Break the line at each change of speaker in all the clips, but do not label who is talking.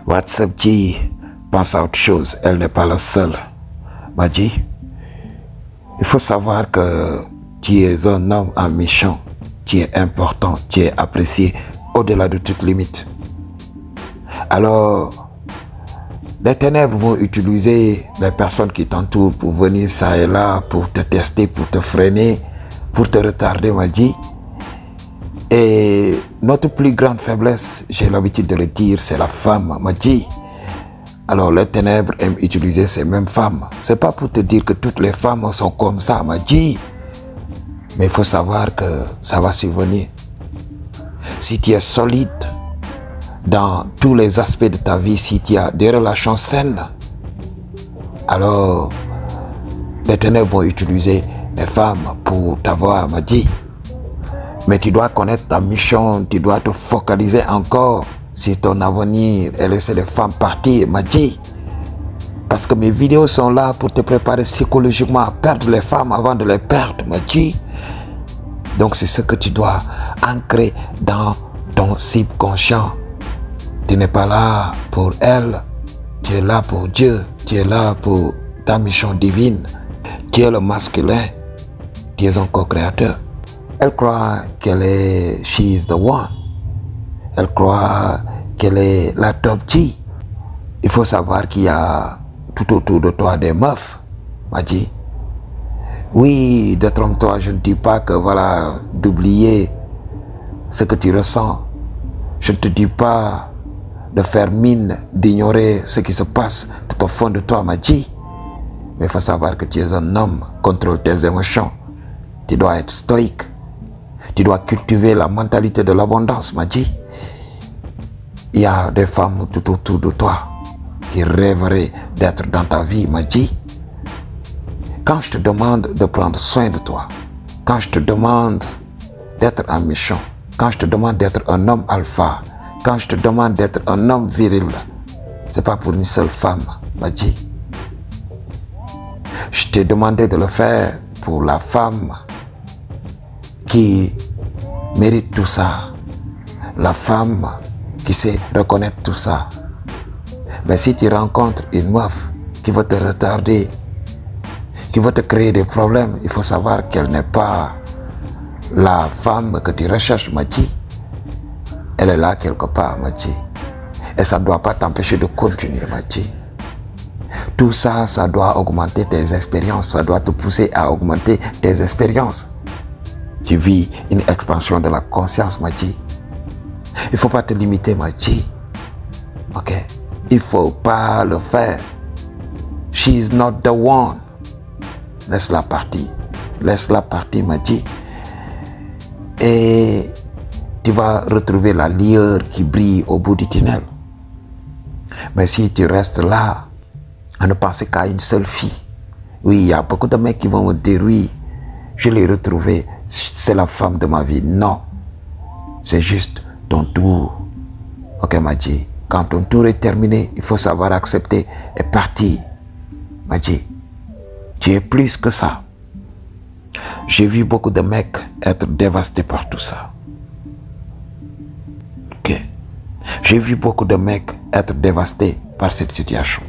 WhatsApp dit, pense à autre chose, elle n'est pas la seule. M'a dit, il faut savoir que tu es un homme en mission, tu es important, tu es apprécié au-delà de toute limite. Alors, les ténèbres vont utiliser les personnes qui t'entourent pour venir ça et là, pour te tester, pour te freiner, pour te retarder, m'a dit. Et notre plus grande faiblesse, j'ai l'habitude de le dire, c'est la femme, m'a dit. Alors les ténèbres aiment utiliser ces mêmes femmes. C'est pas pour te dire que toutes les femmes sont comme ça, m'a dit. Mais il faut savoir que ça va survenir. Si tu es solide dans tous les aspects de ta vie, si tu as des relations saines, alors les ténèbres vont utiliser les femmes pour t'avoir, m'a dit. Mais tu dois connaître ta mission, tu dois te focaliser encore sur ton avenir et laisser les femmes partir, m'a dit. Parce que mes vidéos sont là pour te préparer psychologiquement à perdre les femmes avant de les perdre, m'a dit. Donc c'est ce que tu dois ancrer dans ton subconscient. Tu n'es pas là pour elle, tu es là pour Dieu, tu es là pour ta mission divine. Tu es le masculin, tu es un co-créateur. Elle croit qu'elle est, she is the one. Elle croit qu'elle est la top G. Il faut savoir qu'il y a tout autour de toi des meufs, m'a dit. Oui, détrompe-toi, je ne dis pas que voilà, d'oublier ce que tu ressens. Je ne te dis pas de faire mine, d'ignorer ce qui se passe tout au fond de toi, m'a dit. Mais il faut savoir que tu es un homme, contrôle tes émotions. Tu dois être stoïque. Tu dois cultiver la mentalité de l'abondance, m'a dit. Il y a des femmes tout autour de toi qui rêveraient d'être dans ta vie, m'a dit. Quand je te demande de prendre soin de toi, quand je te demande d'être en mission, quand je te demande d'être un homme alpha, quand je te demande d'être un homme viril, c'est pas pour une seule femme, m'a dit. Je t'ai demandé de le faire pour la femme qui mérite tout ça, la femme qui sait reconnaître tout ça. Mais si tu rencontres une meuf qui va te retarder, qui va te créer des problèmes, il faut savoir qu'elle n'est pas la femme que tu recherches, m'a dit. Elle est là quelque part, m'a dit. Et ça ne doit pas t'empêcher de continuer, m'a dit. Tout ça, ça doit augmenter tes expériences, ça doit te pousser à augmenter tes expériences. Tu vis une expansion de la conscience, m'a dit. Il ne faut pas te limiter, m'a dit. Ok? Il ne faut pas le faire. She is not the one. Laisse-la partir. Laisse-la partir, m'a dit. Et tu vas retrouver la lueur qui brille au bout du tunnel. Mais si tu restes là, à ne penser qu'à une seule fille, oui, il y a beaucoup de mecs qui vont me dire, oui, je l'ai retrouvée, c'est la femme de ma vie. Non, c'est juste ton tour. Ok, m'a dit. Quand ton tour est terminé, il faut savoir accepter et partir. M'a dit, tu es plus que ça. J'ai vu beaucoup de mecs être dévastés par tout ça. Ok. J'ai vu beaucoup de mecs être dévastés par cette situation.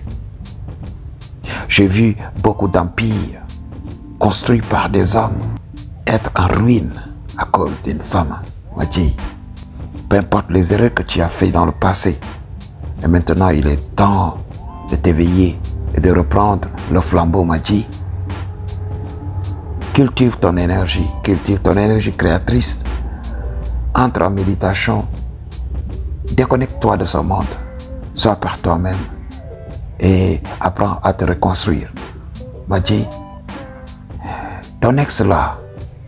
J'ai vu beaucoup d'empires construits par des hommes être en ruine à cause d'une femme. M'a dit, peu importe les erreurs que tu as faites dans le passé, et maintenant il est temps de t'éveiller et de reprendre le flambeau, m'a dit. Cultive ton énergie créatrice. Entre en méditation, déconnecte-toi de ce monde, sois par toi-même et apprends à te reconstruire. M'a dit, ton ex là,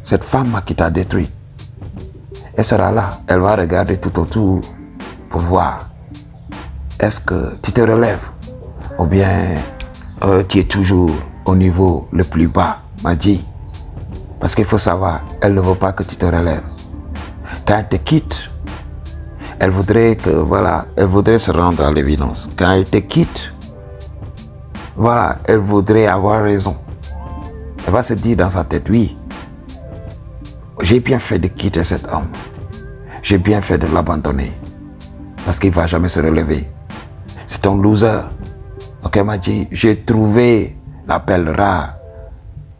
cette femme qui t'a détruit, elle sera là, elle va regarder tout autour pour voir est-ce que tu te relèves ou bien tu es toujours au niveau le plus bas, m'a dit. Parce qu'il faut savoir, elle ne veut pas que tu te relèves. Quand elle te quitte, elle voudrait que, voilà, elle voudrait se rendre à l'évidence. Quand elle te quitte, voilà, elle voudrait avoir raison. Elle va se dire dans sa tête, oui, j'ai bien fait de quitter cet homme. J'ai bien fait de l'abandonner. Parce qu'il ne va jamais se relever. C'est un loser. Ok, m'a dit, j'ai trouvé la perle rare.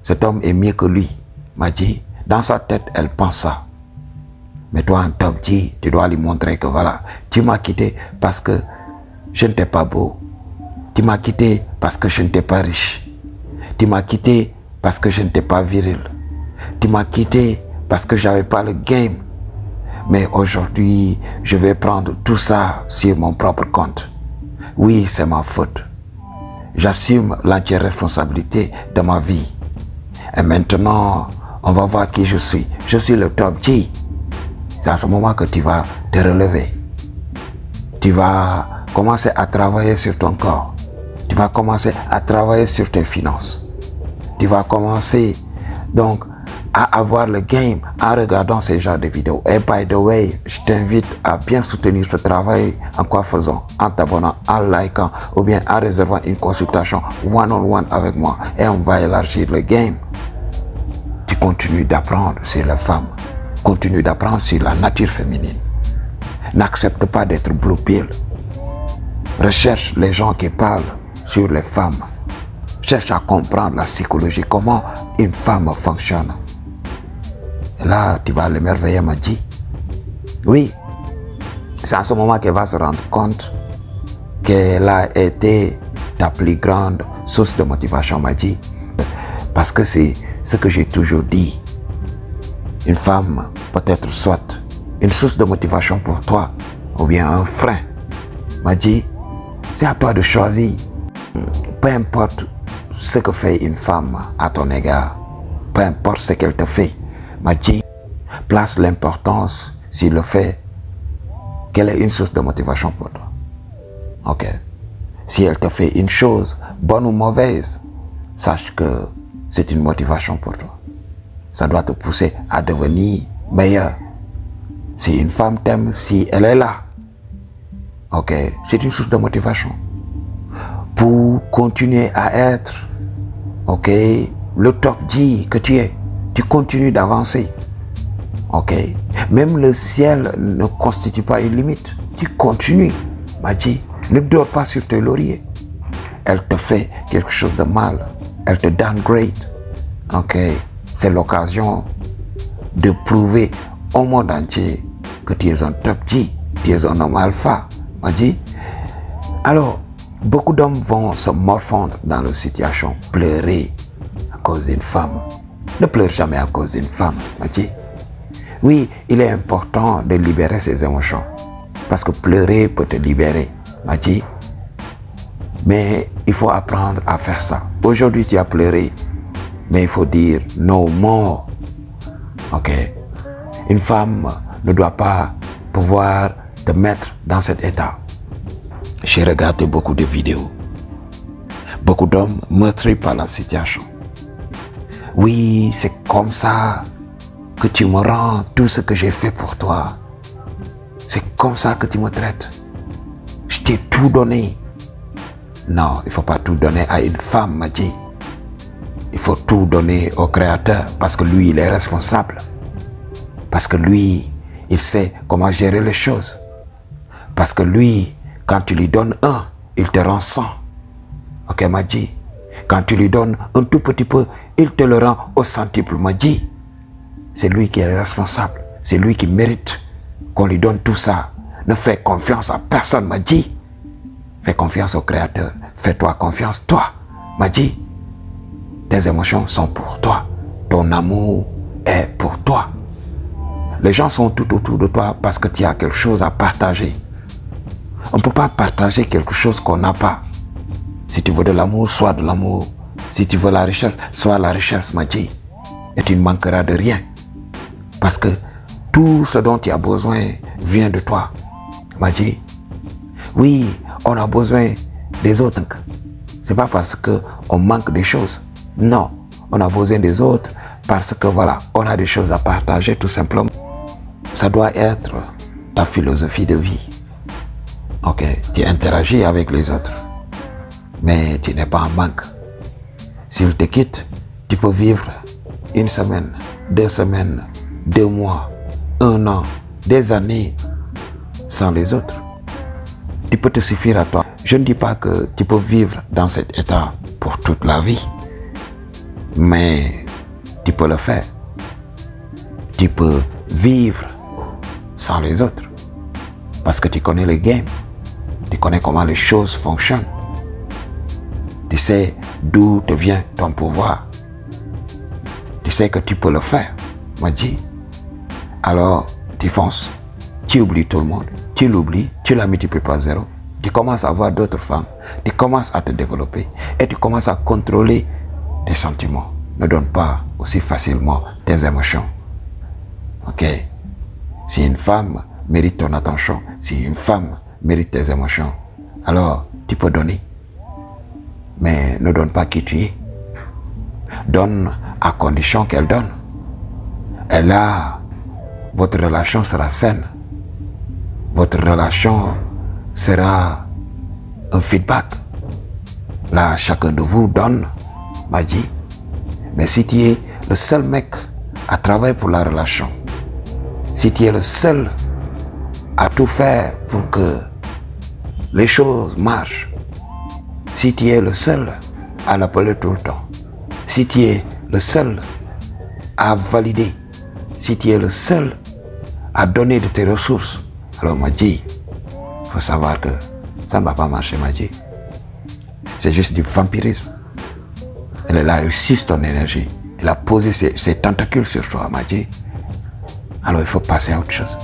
Cet homme est mieux que lui. M'a dit, dans sa tête, elle pense ça. Mais toi, en top G, tu dois lui montrer que voilà, tu m'as quitté parce que je n'étais pas beau. Tu m'as quitté parce que je n'étais pas riche. Tu m'as quitté parce que je n'étais pas viril. Tu m'as quitté parce que j'avais pas le game. Mais aujourd'hui, je vais prendre tout ça sur mon propre compte. Oui, c'est ma faute. J'assume l'entière responsabilité de ma vie. Et maintenant, on va voir qui je suis. Je suis le top G. C'est à ce moment que tu vas te relever. Tu vas commencer à travailler sur ton corps. Tu vas commencer à travailler sur tes finances. Tu vas commencer donc à avoir le game en regardant ces genres de vidéos. Et by the way, je t'invite à bien soutenir ce travail en quoi faisant? En t'abonnant, en likant ou bien en réservant une consultation one-on-one avec moi. Et on va élargir le game. Tu continues d'apprendre sur les femmes. Continue d'apprendre sur la nature féminine. N'accepte pas d'être blue pill. Recherche les gens qui parlent sur les femmes. Cherche à comprendre la psychologie, comment une femme fonctionne. Et là, tu vas l'émerveiller, m'a dit. Oui, c'est en ce moment qu'elle va se rendre compte qu'elle a été ta plus grande source de motivation, m'a dit. Parce que c'est ce que j'ai toujours dit. Une femme peut être soit une source de motivation pour toi ou bien un frein. M'a dit, c'est à toi de choisir. Peu importe ce que fait une femme à ton égard, peu importe ce qu'elle te fait, m'a dit, place l'importance sur le fait qu'elle est une source de motivation pour toi. Ok. Si elle te fait une chose, bonne ou mauvaise, sache que c'est une motivation pour toi. Ça doit te pousser à devenir meilleur. Si une femme t'aime, si elle est là, ok, c'est une source de motivation. Pour continuer à être, ok, le top G que tu es, tu continues d'avancer. Ok, même le ciel ne constitue pas une limite. Tu continues. M'a dit, ne dors pas sur tes lauriers. Elle te fait quelque chose de mal. Elle te downgrade. Ok, c'est l'occasion de prouver au monde entier que tu es un top G, tu es un homme alpha. M'a dit, alors, beaucoup d'hommes vont se morfondre dans leur situation, pleurer à cause d'une femme. Ne pleure jamais à cause d'une femme, m'a dit. Oui, il est important de libérer ses émotions, parce que pleurer peut te libérer, m'a dit. Mais il faut apprendre à faire ça. Aujourd'hui, tu as pleuré, mais il faut dire no more. Ok? Une femme ne doit pas pouvoir te mettre dans cet état. J'ai regardé beaucoup de vidéos. Beaucoup d'hommes meurtris par la situation. Oui, c'est comme ça que tu me rends tout ce que j'ai fait pour toi. C'est comme ça que tu me traites. Je t'ai tout donné. Non, il ne faut pas tout donner à une femme, m'a dit. Il faut tout donner au Créateur parce que lui, il est responsable. Parce que lui, il sait comment gérer les choses. Parce que lui, quand tu lui donnes un, il te rend 100. Ok, m'a dit. Quand tu lui donnes un tout petit peu, il te le rend au centuple, m'a dit. C'est lui qui est responsable. C'est lui qui mérite qu'on lui donne tout ça. Ne fais confiance à personne, m'a dit. Fais confiance au Créateur. Fais-toi confiance, toi, m'a dit. Tes émotions sont pour toi. Ton amour est pour toi. Les gens sont tout autour de toi parce que tu as quelque chose à partager. On ne peut pas partager quelque chose qu'on n'a pas. Si tu veux de l'amour, sois de l'amour. Si tu veux la richesse, sois la richesse, m'a dit. Et tu ne manqueras de rien. Parce que tout ce dont tu as besoin vient de toi, m'a dit. Oui, on a besoin des autres. C'est pas parce qu'on manque des choses. Non, on a besoin des autres parce que voilà, on a des choses à partager tout simplement. Ça doit être ta philosophie de vie. Ok, tu interagis avec les autres, mais tu n'es pas en manque. S'ils te quittent, tu peux vivre une semaine, 2 semaines, 2 mois, 1 an, des années sans les autres. il peut te suffire à toi. Je ne dis pas que tu peux vivre dans cet état pour toute la vie, mais tu peux le faire. Tu peux vivre sans les autres parce que tu connais le game, tu connais comment les choses fonctionnent, tu sais d'où te vient ton pouvoir, tu sais que tu peux le faire, Madji. Alors tu fonces, tu oublies tout le monde, tu l'oublies, tu la multiplies par zéro, tu commences à voir d'autres femmes, tu commences à te développer et tu commences à contrôler tes sentiments. Ne donne pas aussi facilement tes émotions. Ok? Si une femme mérite ton attention, si une femme mérite tes émotions, alors tu peux donner. Mais ne donne pas qui tu es. Donne à condition qu'elle donne. Et là, votre relation sera saine. Votre relation sera un feedback. Là, chacun de vous donne, Madji. Mais si tu es le seul mec à travailler pour la relation, si tu es le seul à tout faire pour que les choses marchent, si tu es le seul à l'appeler tout le temps, si tu es le seul à valider, si tu es le seul à donner de tes ressources, alors Madji, il faut savoir que ça ne va pas marcher, Madji. C'est juste du vampirisme. Elle est là, elle suce ton énergie. Elle a posé ses tentacules sur toi, Madji. Alors il faut passer à autre chose.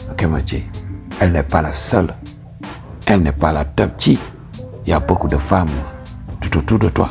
Ok, Madji? Elle n'est pas la seule. Elle n'est pas la top G. Il y a beaucoup de femmes tout autour de toi.